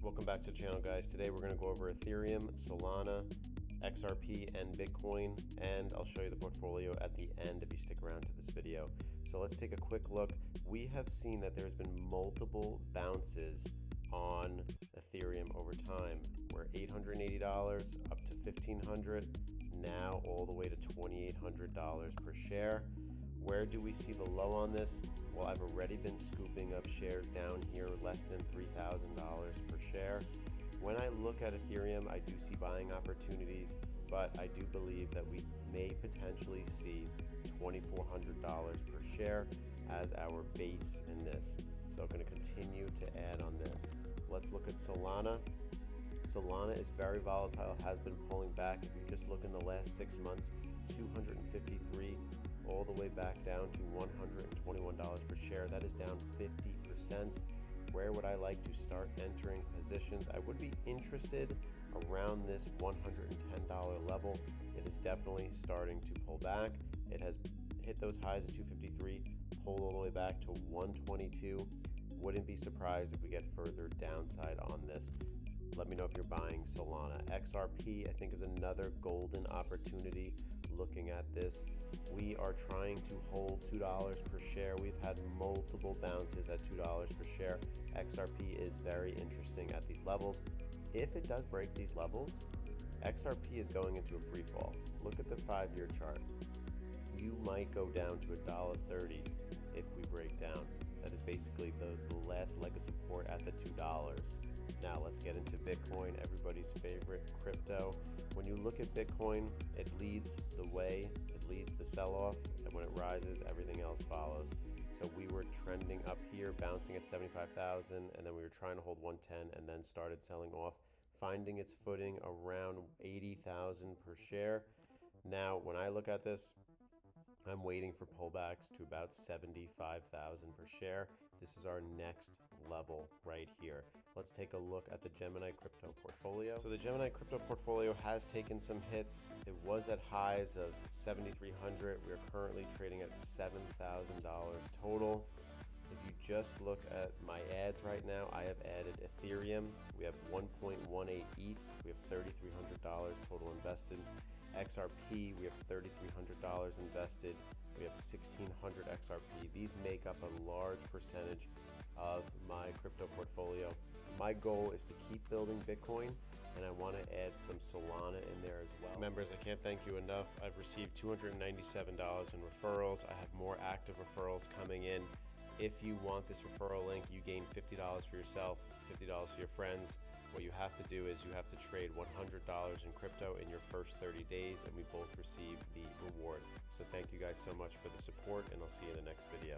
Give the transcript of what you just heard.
Welcome back to the channel, guys. Today we're going to go over Ethereum, Solana, XRP, and Bitcoin, and I'll show you the portfolio at the end if you stick around to this video. So let's take a quick look. We have seen that there's been multiple bounces on Ethereum over time. We're $880 up to $1,500, now all the way to $2,800 per share. Where do we see the low on this? Well, I've already been scooping up shares down here less than $3,000 per share. When I look at Ethereum, I do see buying opportunities, but I do believe that we may potentially see $2,400 per share as our base in this. So I'm going to continue to add on this. Let's look at Solana. Solana is very volatile, has been pulling back. If you just look in the last 6 months, 253 all the way back down to $121 per share. That is down 50%. Where would I like to start entering positions? I would be interested around this $110 level. It is definitely starting to pull back. It has hit those highs at 253, pulled all the way back to 122. Wouldn't be surprised if we get further downside on this. Let me know if you're buying Solana. XRP, I think, is another golden opportunity. Looking at this, we are trying to hold $2 per share. We've had multiple bounces at $2 per share. XRP is very interesting at these levels. If it does break these levels, XRP is going into a free fall. Look at the 5-year chart. You might go down to $1.30 if we break down. That is basically the last leg of support at the $2. Now let's get into Bitcoin, everybody's favorite crypto. When you look at Bitcoin, it leads the way, it leads the sell-off, and when it rises, everything else follows. So we were trending up here, bouncing at 75,000, and then we were trying to hold 110 and then started selling off, finding its footing around 80,000 per share. Now, when I look at this, I'm waiting for pullbacks to about 75,000 per share. This is our next level right here. Let's take a look at the Gemini crypto portfolio. So the Gemini crypto portfolio has taken some hits. It was at highs of 7,300. We are currently trading at $7,000 total. If you just look at my ads right now, I have added Ethereum. We have 1.18 ETH. We have $3,300 total invested. XRP, we have $3,300 invested. We have 1,600 XRP. These make up a large percentage of my crypto portfolio. My goal is to keep building Bitcoin, and I want to add some Solana in there as well. Members, I can't thank you enough. I've received $297 in referrals. I have more active referrals coming in. If you want this referral link, you gain $50 for yourself, $50 for your friends. What you have to do is you have to trade $100 in crypto in your first 30 days, and we both receive the reward. So thank you guys so much for the support, and I'll see you in the next video.